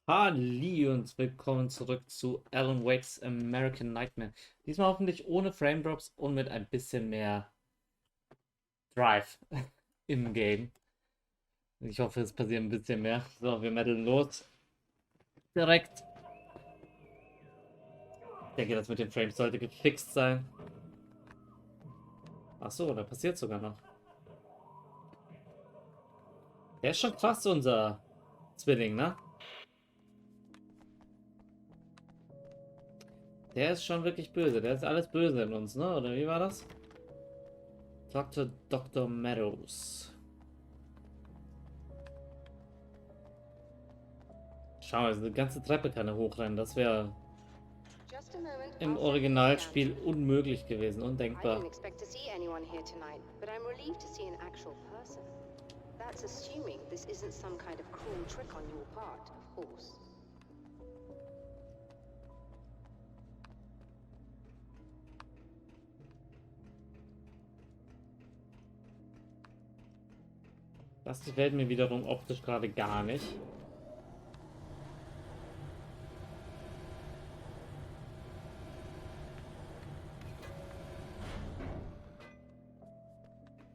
Halli und willkommen zurück zu Alan Wake's American Nightmare. Diesmal hoffentlich ohne Frame Drops und mit ein bisschen mehr Drive im Game. Ich hoffe, es passiert ein bisschen mehr. So, wir meddeln los. Direkt. Ich denke, das mit den Frames sollte gefixt sein. Achso, da passiert sogar noch. Der ist schon krass, unser Zwilling, ne? Der ist schon wirklich böse. Der ist alles böse in uns, ne? Oder wie war das? Dr. Meadows. Schau mal, diese ganze Treppe kann er hochrennen. Das wäre im Originalspiel unmöglich gewesen, undenkbar. Das gefällt mir wiederum optisch gerade gar nicht.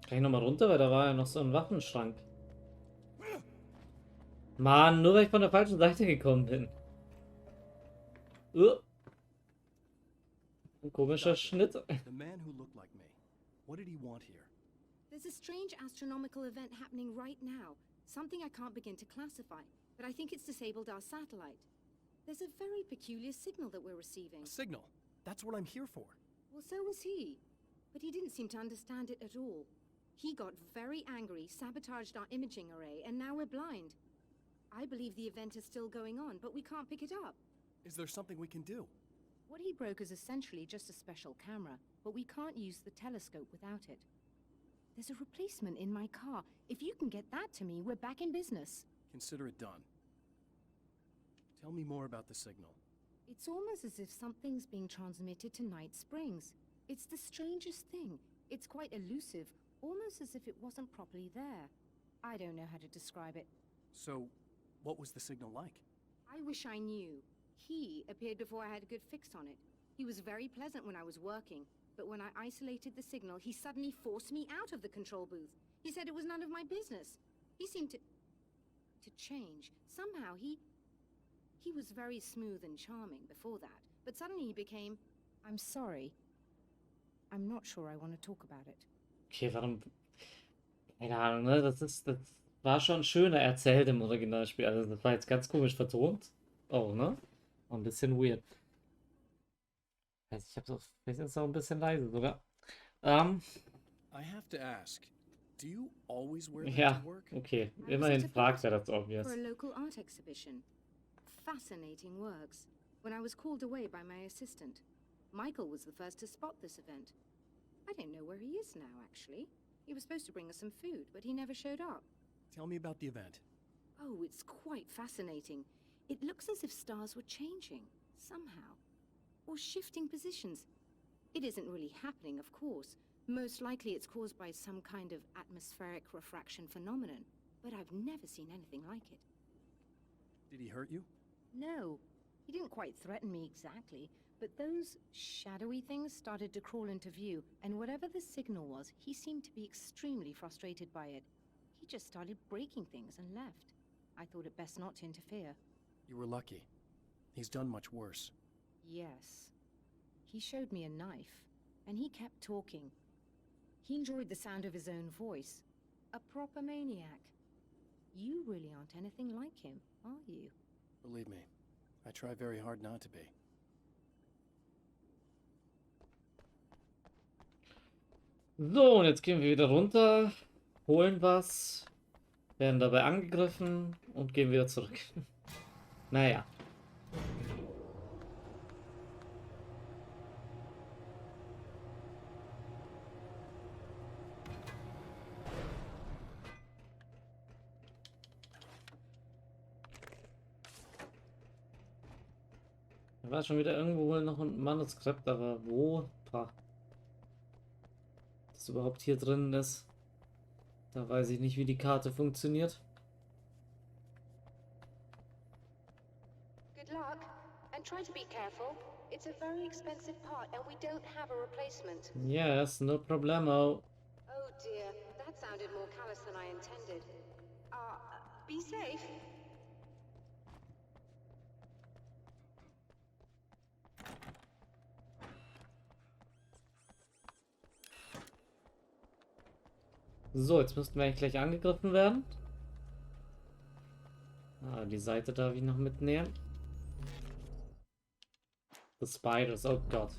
Kann ich nochmal runter, weil da war ja noch so ein Waffenschrank. Mann, nur weil ich von der falschen Seite gekommen bin. Ein komischer Schnitt. The man who looked like me. What did he want here? There's a strange astronomical event happening right now. Something I can't begin to classify, but I think it's disabled our satellite. There's a very peculiar signal that we're receiving. A signal. That's what I'm here for. Well, so was he. But he didn't seem to understand it at all. He got very angry, sabotaged our imaging array, and now we're blind. I believe the event is still going on, but we can't pick it up. Is there something we can do? What he broke is essentially just a special camera, but we can't use the telescope without it. There's a replacement in my car. If you can get that to me, we're back in business. Consider it done. Tell me more about the signal. It's almost as if something's being transmitted to Night Springs. It's the strangest thing. It's quite elusive, almost as if it wasn't properly there. I don't know how to describe it. So, what was the signal like? I wish I knew. He appeared before I had a good fix on it. He was very pleasant when I was working, but when I isolated the signal, he suddenly forced me out of the control booth. He said it was none of my business. He seemed to change. Somehow he was very smooth and charming before that, but suddenly he became, I'm sorry. I'm not sure I want to talk about it. Okay, warum? Keine Ahnung, ne? Das war schon schöner erzählt im Originalspiel. Also, das war jetzt ganz komisch vertont. Oh, ne? Auch ein bisschen weird. Also ich habe so, vielleicht ist es auch ein bisschen leise sogar. I have to ask, do you always wear that Ja, to work? okay. I was Immerhin at a fragt er party das obvious. for a local art exhibition. Fascinating works. When I was called away by my assistant, Michael was the first to spot this event. I don't know where he is now, actually. He was supposed to bring us some food, but he never showed up. Tell me about the event. Oh, it's quite fascinating. It looks as if stars were changing, somehow. Or shifting positions. It isn't really happening, of course. Most likely it's caused by some kind of atmospheric refraction phenomenon. But I've never seen anything like it. Did he hurt you? No, he didn't quite threaten me exactly, but those shadowy things started to crawl into view, and whatever the signal was, he seemed to be extremely frustrated by it. He just started breaking things and left. I thought it best not to interfere. You were lucky. He's done much worse. Yes. He showed me a knife, and he kept talking. He enjoyed the sound of his own voice. A proper maniac. You really aren't anything like him, are you? Believe me, I try very hard not to be. So, und jetzt gehen wir wieder runter, holen was, werden dabei angegriffen und gehen wieder zurück. Naja. Da war schon wieder irgendwo wohl noch ein Manuskript, aber wo? Pah. Das überhaupt hier drin ist. Da weiß ich nicht, wie die Karte funktioniert. Good luck, and try to be careful. It's a very expensive part, and we don't have a replacement. Yes, no problemo. Oh dear, that sounded more callous than I intended. Be safe. So, jetzt müssten wir eigentlich gleich angegriffen werden. Ah, die Seite darf ich noch mitnehmen. The Spiders, oh Gott.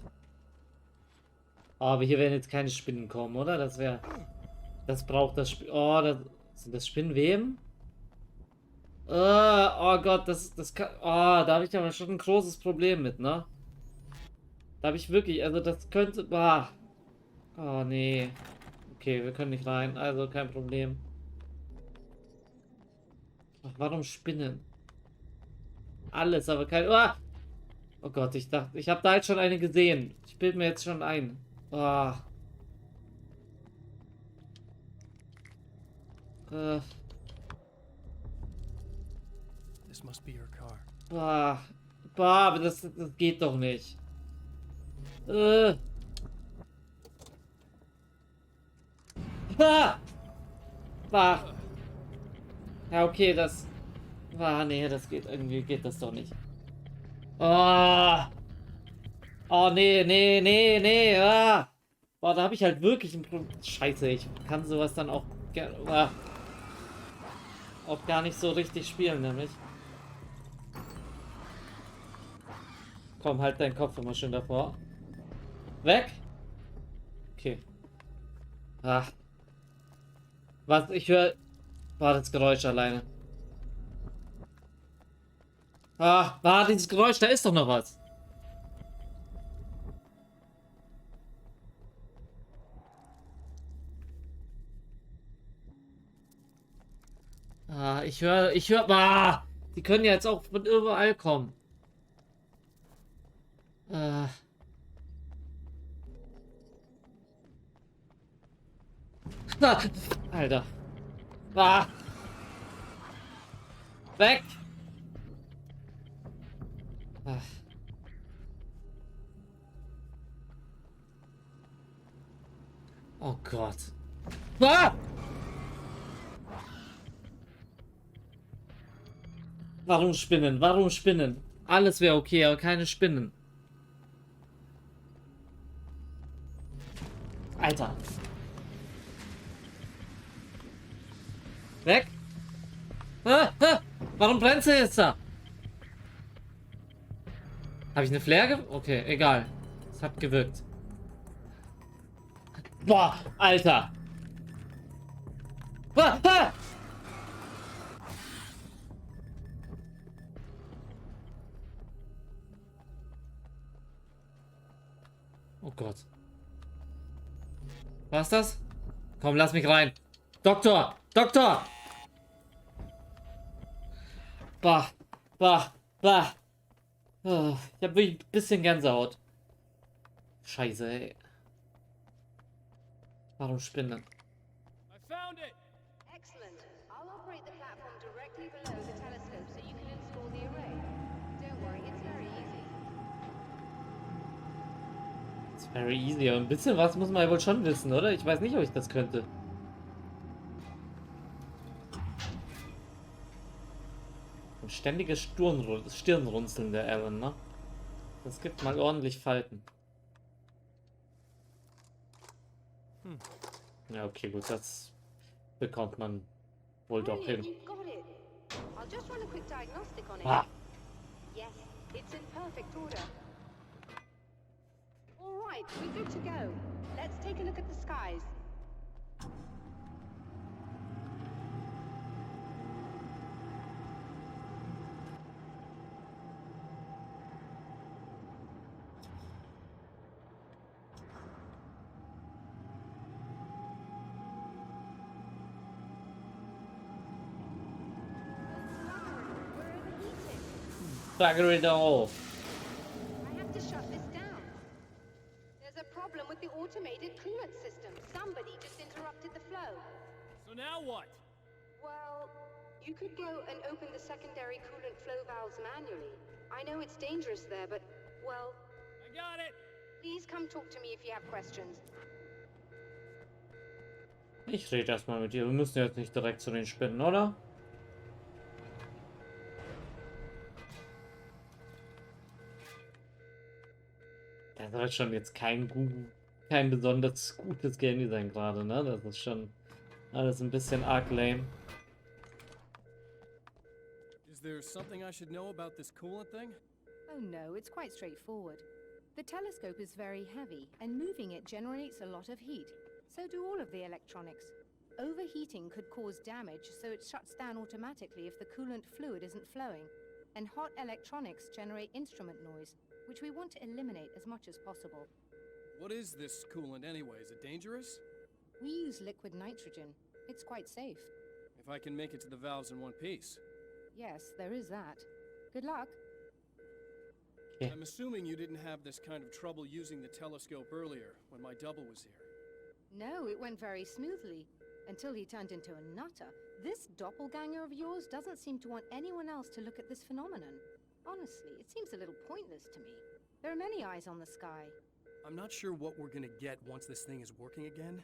Oh, aber hier werden jetzt keine Spinnen kommen, oder? Das wäre... Das braucht das Spiel... Oh, sind das Spinnenweben? Oh Gott, das kann... Oh, da habe ich aber schon ein großes Problem mit, ne? Da habe ich wirklich... Also das könnte... Oh, nee. Okay, wir können nicht rein, also kein Problem. Ach, warum Spinnen? Alles, aber kein... Oh Gott, ich dachte... Ich habe da jetzt schon eine gesehen. Ich bilde mir jetzt schon ein. Oh. This must be your car. Aber das geht doch nicht. Ja, okay, das... nee, das geht... Irgendwie geht das doch nicht. Oh, nee. Boah, da habe ich halt wirklich ein Problem. Scheiße, ich kann sowas dann auch... auch gar nicht so richtig spielen, nämlich. Komm, halt deinen Kopf immer schön davor. Weg! Okay. Was, ich höre... War das Geräusch alleine. War dieses Geräusch, da ist doch noch was. Ich höre, die können ja jetzt auch von überall kommen. Alter. Weg! Oh Gott. Warum Spinnen? Warum Spinnen? Alles wäre okay, aber keine Spinnen. Alter. Weg! Warum brennt sie jetzt da? Habe ich eine Flare? Okay, egal. Es hat gewirkt. Boah, Alter. Oh Gott. Was ist das? Komm, lass mich rein. Doktor! Doktor! Oh, ich habe wirklich ein bisschen Gänsehaut. Scheiße, ey. Warum Spinnen? I found it. Excellent. I'll operate the platform directly below the telescope so you can install the array. Don't worry, it's very easy. It's very easy. Aber ein bisschen was muss man ja wohl schon wissen, oder? Ich weiß nicht, ob ich das könnte. Ein ständiges Stirnrunzeln der Aaron, ne? Das gibt mal ordentlich Falten. Ja, okay, gut, das bekommt man wohl doch hin. You've got it. I'll just run a quick diagnostic on it. Yes, it's in perfect order. All right, we're good to go. Let's take a look at the skies. Bugger it all. I have to shut this down. There's a problem with the automated coolant system. Somebody just interrupted the flow. So now what? Well, you could go and open the secondary coolant flow valves manually. I know it's dangerous there, but, well, I got it! please come talk to me if you have questions. Ich rede erstmal mit dir. Wir müssen jetzt nicht direkt zu den Spinnen, oder? Das soll schon jetzt kein besonders gutes Game Design gerade, ne? Das ist schon alles ein bisschen arg lame. Is there something I should know about this coolant thing? Oh no, it's quite straightforward. The telescope is very heavy, and moving it generates a lot of heat. So do all of the electronics. Overheating could cause damage, so it shuts down automatically if the coolant fluid isn't flowing. And hot electronics generate instrument noise, which we want to eliminate as much as possible. What is this coolant anyway? Is it dangerous? We use liquid nitrogen. It's quite safe. If I can make it to the valves in one piece. Yes, there is that. Good luck. Yeah. I'm assuming you didn't have this kind of trouble using the telescope earlier, when my double was here. No, it went very smoothly. Until he turned into a nutter. This doppelganger of yours doesn't seem to want anyone else to look at this phenomenon. Honestly, it seems a little pointless to me. There are many eyes on the sky. I'm not sure what we're gonna get once this thing is working again,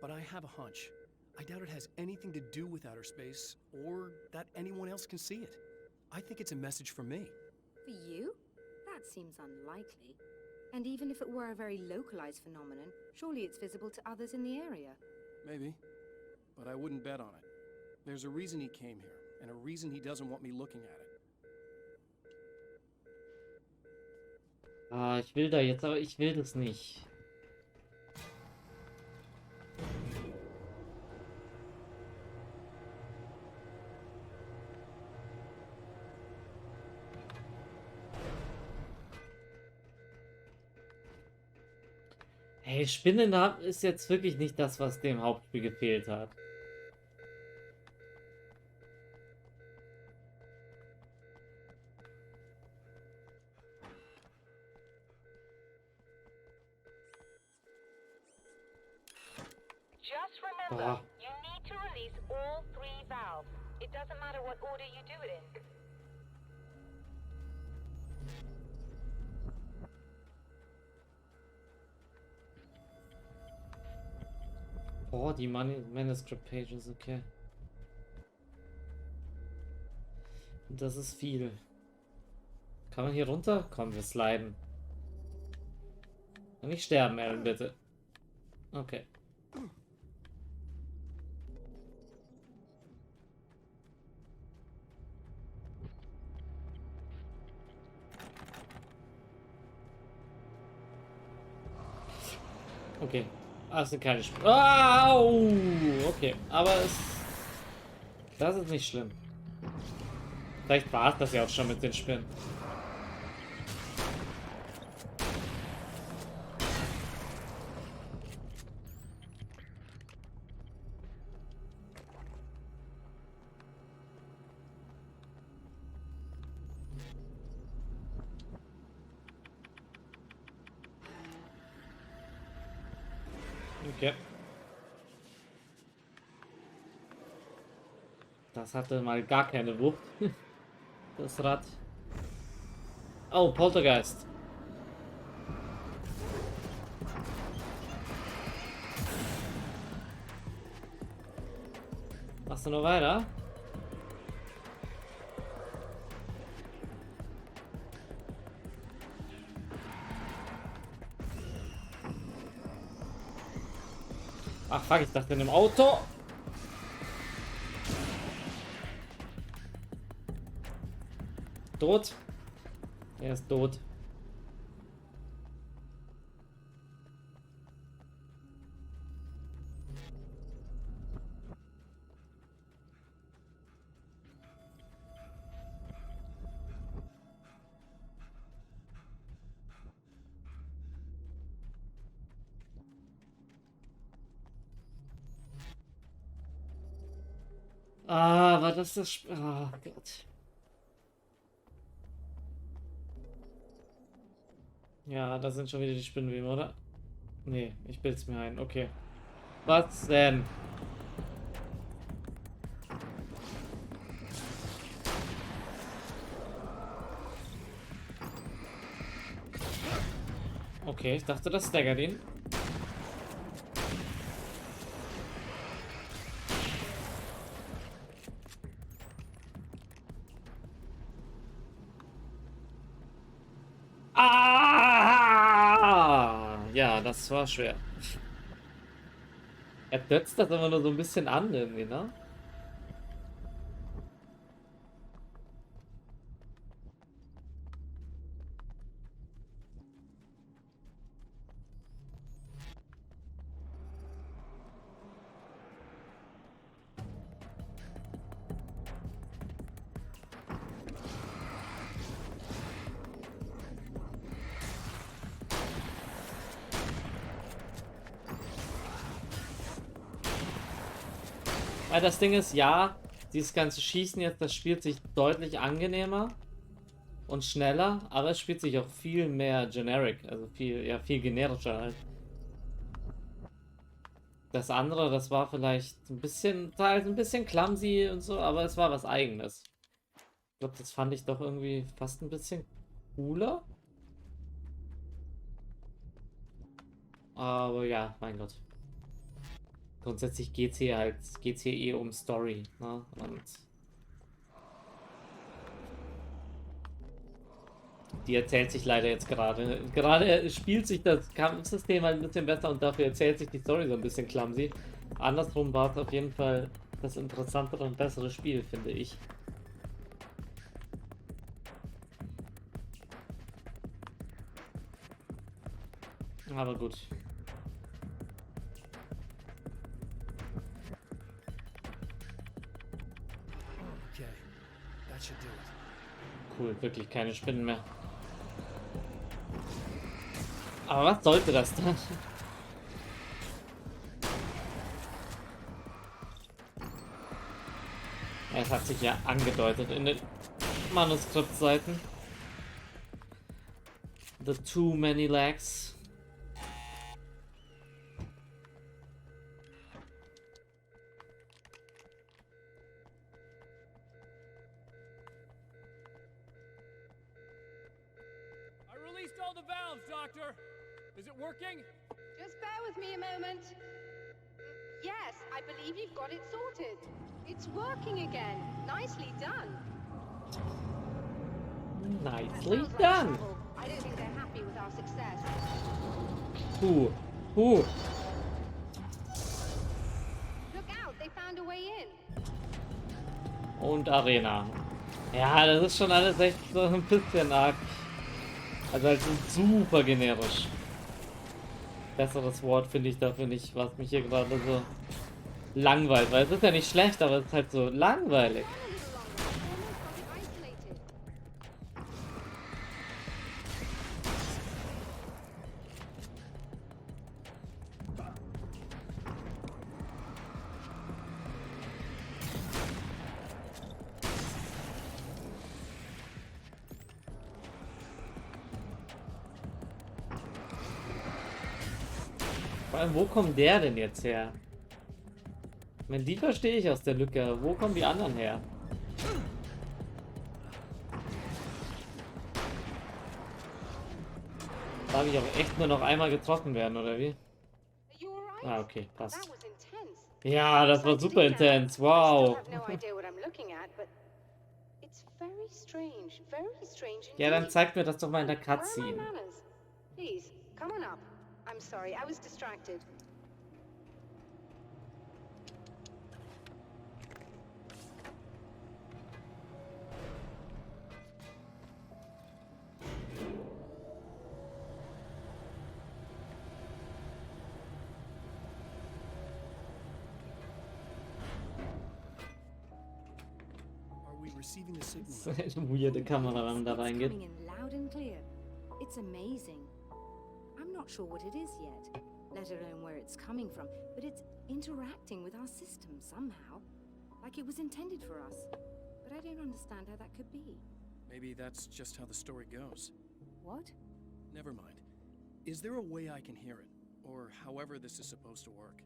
but I have a hunch. I doubt it has anything to do with outer space, or that anyone else can see it. I think it's a message from me. For you? That seems unlikely. And even if it were a very localized phenomenon, surely it's visible to others in the area. Maybe. But I wouldn't bet on it. There's a reason he came here, and a reason he doesn't want me looking at it. Ah, ich will da jetzt, aber ich will das nicht. Hey, Spinnen ist jetzt wirklich nicht das, was dem Hauptspiel gefehlt hat. Just remember, you need to release all 3 valves. It doesn't matter what order you do it in. Oh, die Manuscript Pages, okay. Das ist viel. Kann man hier runter? Komm, wir sliden. Und nicht sterben, Aaron, bitte. Okay. Okay. Ah, es sind keine Spinnen. Au! Okay, aber das ist nicht schlimm. Vielleicht war es das ja auch schon mit den Spinnen. Okay. Das hatte mal gar keine Wucht. Das Rad. Oh, Poltergeist. Machst du noch weiter? Ach fuck, ich dachte in einem Auto. Tot. Er ist tot. Ah, war das das... Oh Gott. Ja, da sind schon wieder die Spinnenweben, oder? Nee, ich bild's mir ein. Okay. Was denn? Okay, ich dachte, das staggert ihn. Ah! Ja, das war schwer. Er setzt das immer nur so ein bisschen an irgendwie, ne? Weil das Ding ist, ja, dieses ganze Schießen jetzt, das spielt sich deutlich angenehmer und schneller, aber es spielt sich auch viel mehr generic, also viel, ja, viel generischer halt. Das andere, das war vielleicht ein bisschen, teils ein bisschen clumsy und so, aber es war was Eigenes. Ich glaube, das fand ich doch irgendwie fast ein bisschen cooler. Aber ja, mein Gott. Grundsätzlich geht's hier eh um Story, ne? Und die erzählt sich leider jetzt gerade. Gerade spielt sich das Kampfsystem halt ein bisschen besser und dafür erzählt sich die Story so ein bisschen clumsy. Andersrum war es auf jeden Fall das interessantere und bessere Spiel, finde ich. Aber gut. Okay, that should do it. Cool, wirklich keine Spinnen mehr. Aber was sollte das dann? Es hat sich ja angedeutet in den Manuskriptseiten. The too many legs. I released all the valves, Doctor. Is it working? Just bear with me a moment. Yes, I believe you've got it sorted. It's working again. Nicely done. Nicely Sounds like done. trouble. I don't think they're happy with our success. Who? Look out, they found a way in. Und Arena. Ja, das ist schon alles echt so ein bisschen arg. Also halt super generisch. Besseres Wort finde ich dafür nicht, was mich hier gerade so langweilt. Weil es ist ja nicht schlecht, aber es ist halt so langweilig. Vor allem, wo kommt der denn jetzt her? Ich meine, die verstehe ich aus der Lücke. Wo kommen die anderen her? Darf ich auch echt nur noch einmal getroffen werden, oder wie? Ah, okay, passt. Ja, das war super intens. Wow. Ja, dann zeigt mir das doch mal in der Cutscene. Please, come on up. I'm sorry, I was distracted. Are we receiving the signal? Das ist eine weirde Kamera, wenn man da reingeht. Coming in loud and clear. It's amazing. I'm not sure what it is yet, let alone where it's coming from, but it's interacting with our system somehow, like it was intended for us. But I don't understand how that could be. Maybe that's just how the story goes. What? Never mind. Is there a way I can hear it? Or however this is supposed to work?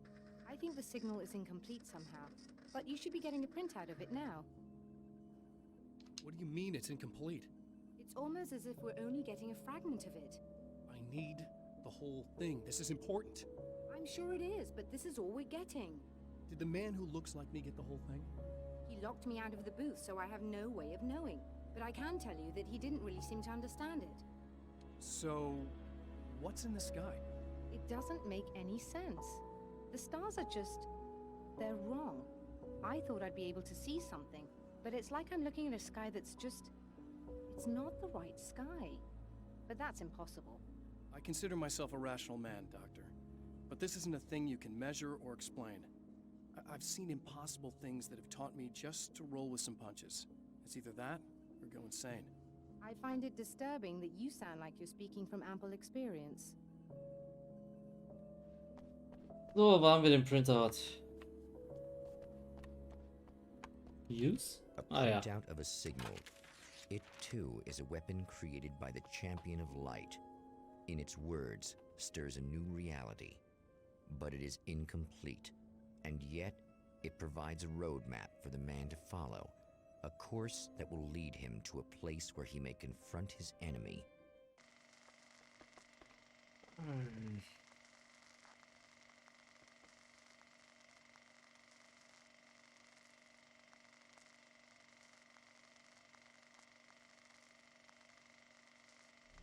I think the signal is incomplete somehow, but you should be getting a printout of it now. What do you mean it's incomplete? It's almost as if we're only getting a fragment of it. I need The whole thing. This is important. I'm sure it is, but this is all we're getting. Did the man who looks like me get the whole thing? He locked me out of the booth, so I have no way of knowing. But I can tell you that he didn't really seem to understand it. So, what's in the sky? It doesn't make any sense. The stars are just... they're wrong. I thought I'd be able to see something, but it's like I'm looking at a sky that's just... it's not the right sky. But that's impossible. I consider myself a rational man, Doctor. But this isn't a thing you can measure or explain. I've seen impossible things that have taught me just to roll with some punches. It's either that, or go insane. I find it disturbing that you sound like you're speaking from ample experience. So, wo haben wir den Printout? Use? A Ah, ja. printout of a signal. It too is a weapon created by the Champion of Light. In its words, stirs a new reality. But it is incomplete, and yet it provides a roadmap for the man to follow. A course that will lead him to a place where he may confront his enemy.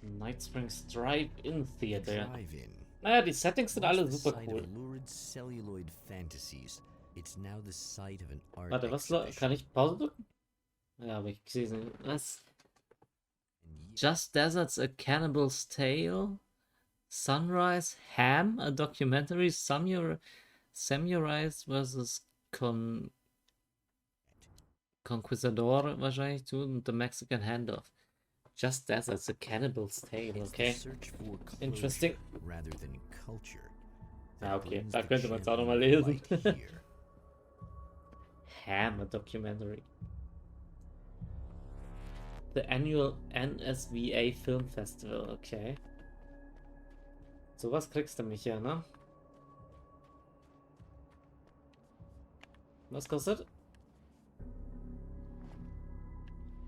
Night Springs Drive-In Theater. Drive-in. Naja, die Settings sind alle Once the super site cool. of lurid celluloid fantasies, it's now the site of an art Warte, was exhibition. kann ich Pause drücken? Ja, aber ich sehe es nicht. Was? And Just Deserts, A Cannibal's Tale? Sunrise? Ham? A documentary? Samurais versus Conquistador wahrscheinlich too, und The Mexican Handoff. Just Deserts, A Cannibal's Tale, It's the okay. search for Interesting. closure rather than culture. Ja, that okay, brings da the könnte man es auch champion nochmal of lesen. light here. Ham, a documentary. The annual NSVA Film Festival, okay. Sowas kriegst du mich ja, ne? Was kostet?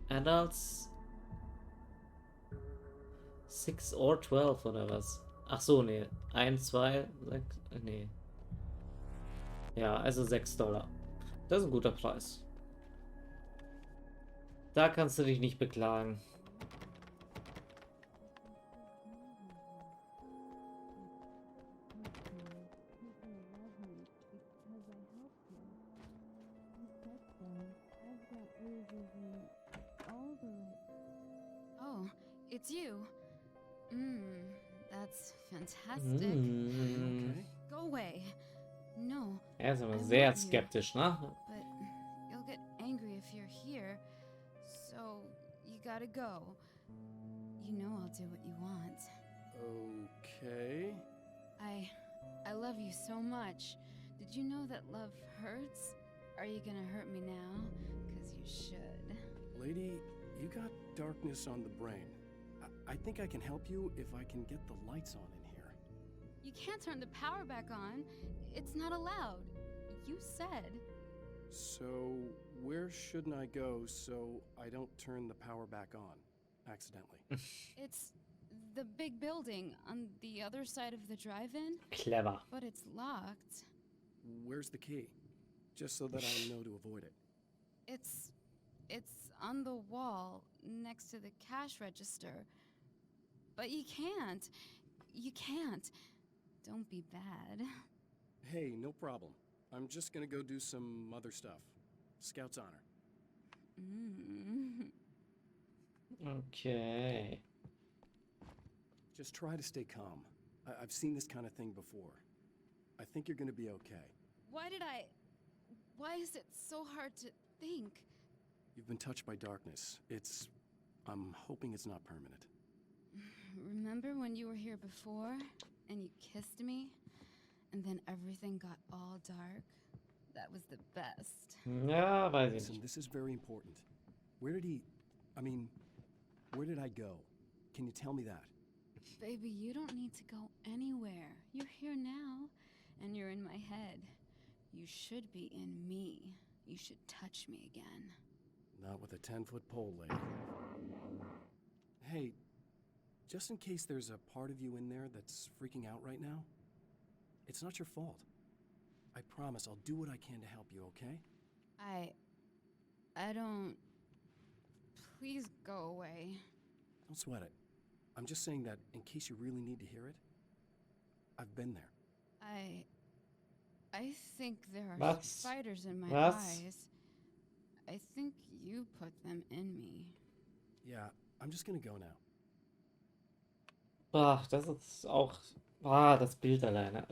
Adults 6 or 12 oder was? Ach so, nee. 1, 2, 6, nee. Ja, also $6. Das ist ein guter Preis. Da kannst du dich nicht beklagen. Oh, it's you. That's fantastic. Hm. Go away. No, Er ist aber I sehr love you. skeptisch, ne? but you'll get angry if you're here. So, you gotta go. You know I'll do what you want. Okay. I love you so much. Did you know that love hurts? Are you gonna hurt me now? 'Cause you should. Lady, you got darkness on the brain. I think I can help you if I can get the lights on in here. You can't turn the power back on. It's not allowed. You said. So, where shouldn't I go so I don't turn the power back on accidentally? It's the big building on the other side of the drive-in, Clever. but it's locked. Where's the key? Just so that I know to avoid it. It's on the wall next to the cash register. But you can't. You can't. Don't be bad. Hey, no problem. I'm just gonna go do some other stuff. Scout's honor. Okay. Just try to stay calm. I've seen this kind of thing before. I think you're gonna be okay. Why is it so hard to think? You've been touched by darkness. I'm hoping it's not permanent. Remember when you were here before and you kissed me? And then everything got all dark? That was the best. Ja, weiß ich Listen, nicht. this is very important. Where did I go? Can you tell me that? Baby, you don't need to go anywhere. You're here now, and you're in my head. You should be in me. You should touch me again. Not with a 10-foot pole, lady. Hey, Just in case there's a part of you in there that's freaking out right now, it's not your fault. I promise I'll do what I can to help you, okay? I don't... Please go away. Don't sweat it. I'm just saying that in case you really need to hear it, I've been there. I think there are Was? spiders in my Was? eyes. I think you put them in me. Yeah, I'm just gonna go now. Boah, das ist auch... Ah, das Bild alleine.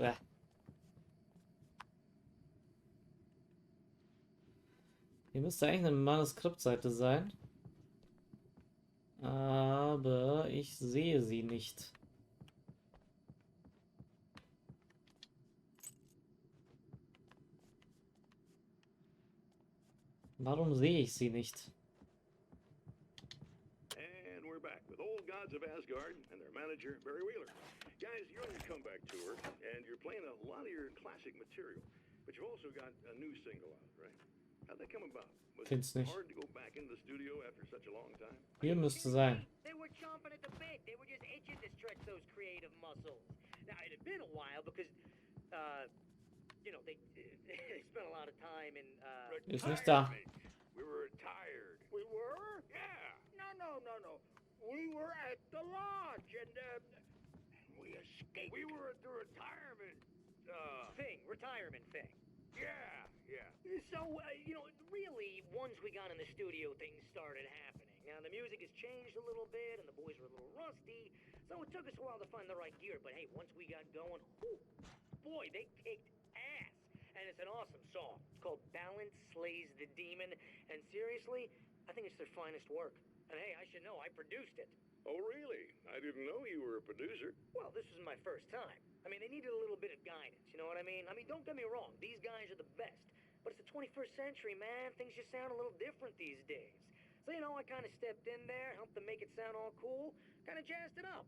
Hier müsste eigentlich eine Manuskriptseite sein. Aber ich sehe sie nicht. Warum sehe ich sie nicht? And we're back with Old Gods of Asgard and their manager, Barry Wheeler. Guys, you're on your comeback tour, and you're playing a lot of your classic material. But you've also got a new single out, right? How'd that come about? Was Find's it nicht. hard to go back into the studio after such a long time? Hier müsste sein. They were chomping at the bit. They were just itching to stretch those creative muscles. Now, it had been a while because, you know, they spent a lot of time in, Ist nicht da. We were retired. We were? Yeah. No. We were at the lodge and, We escaped. We were at the retirement. retirement thing. Yeah. So, you know, really, once we got in the studio, things started happening. Now, the music has changed a little bit, and the boys were a little rusty, so it took us a while to find the right gear. But hey, once we got going, whew, boy, they kicked ass. And it's an awesome song. It's called Balance Slays the Demon, and seriously, I think it's their finest work. And hey, I should know, I produced it. Oh, really? I didn't know you were a producer. Well, this was my first time. I mean, they needed a little bit of guidance, you know what I mean? I mean, don't get me wrong, these guys are the best. But it's the 21st century, man. Things just sound a little different these days. So, you know, I kind of stepped in there, helped them make it sound all cool, kind of jazzed it up.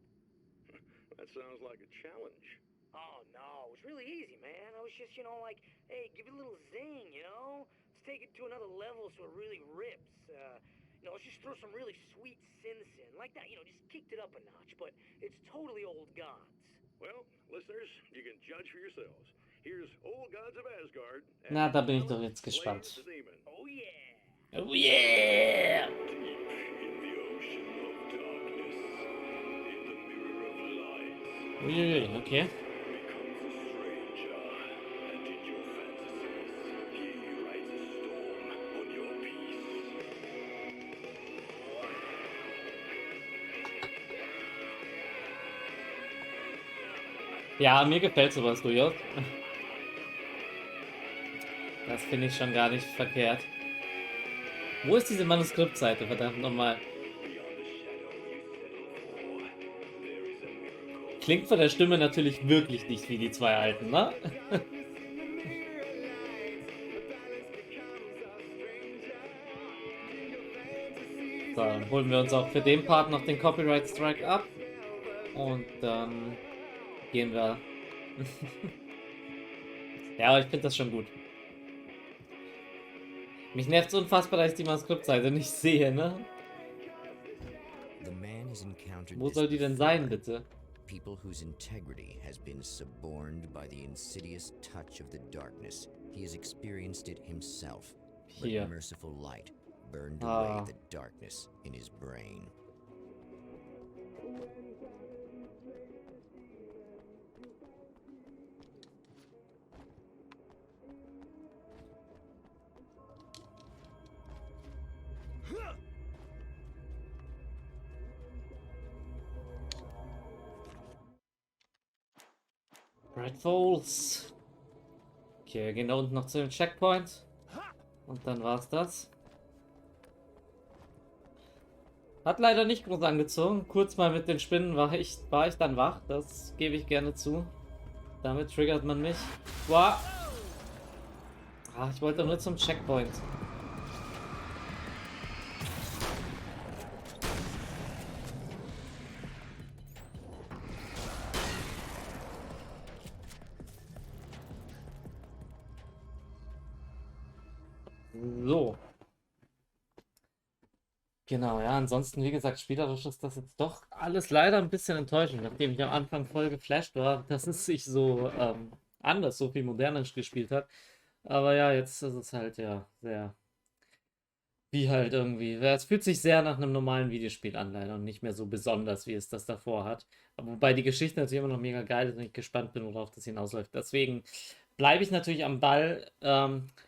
That sounds like a challenge. Oh, no, it was really easy, man. I was just, you know, like, hey, give it a little zing, you know? Let's take it to another level so it really rips. You know, let's just throw some really sweet synths in. Like that, you know, just kicked it up a notch, but it's totally old gods. Well, listeners, you can judge for yourselves. Here's Old Gods of Asgard. Na, da bin ich doch Balance jetzt gespannt. Slays the Demon. Oh, yeah. Oh yeah! In the ocean of darkness, in the mirror of light, Uiuiui, okay. becomes a stranger, and in your fantasies, he rides a storm on your peace. Ja, mir gefällt sowas durchaus. Das finde ich schon gar nicht verkehrt. Wo ist diese Manuskriptseite, verdammt nochmal? Klingt von der Stimme natürlich wirklich nicht wie die zwei alten, ne? So, dann holen wir uns auch für den Part noch den Copyright Strike ab. Und dann gehen wir. Ja, aber ich finde das schon gut. Mich nervt es unfassbar, dass ich die Manuskriptseite nicht sehe, ne? The man has encountered Wo this soll die denn sein, before. bitte? People whose integrity has been suborned by the insidious touch of the darkness. He has experienced it himself. But Hier. merciful light burned Ah. away the darkness in his brain. Bright Falls. Okay, wir gehen da unten noch zu dem Checkpoint. Und dann war's das. Hat leider nicht groß angezogen. Kurz mal mit den Spinnen war ich dann wach. Das gebe ich gerne zu. Damit triggert man mich. Wow. Ah, ich wollte nur zum Checkpoint. So. Genau, ja, ansonsten, wie gesagt, spielerisch ist das jetzt doch alles leider ein bisschen enttäuschend, nachdem ich am Anfang voll geflasht war, dass es sich so anders, so viel moderner gespielt hat. Aber ja, jetzt ist es halt ja sehr, wie halt irgendwie. Ja, es fühlt sich sehr nach einem normalen Videospiel an, leider, und nicht mehr so besonders, wie es das davor hat. Aber wobei die Geschichte natürlich immer noch mega geil ist und ich gespannt bin, worauf das hinausläuft. Deswegen bleibe ich natürlich am Ball.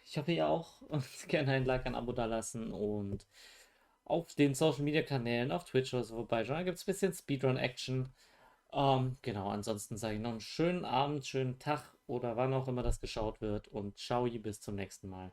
Ich hoffe, ihr auch. Und gerne ein Like, ein Abo da lassen und auf den Social Media Kanälen, auf Twitch oder so vorbeischauen. Da gibt es ein bisschen Speedrun-Action. Genau, ansonsten sage ich noch einen schönen Abend, schönen Tag oder wann auch immer das geschaut wird und ciao, bis zum nächsten Mal.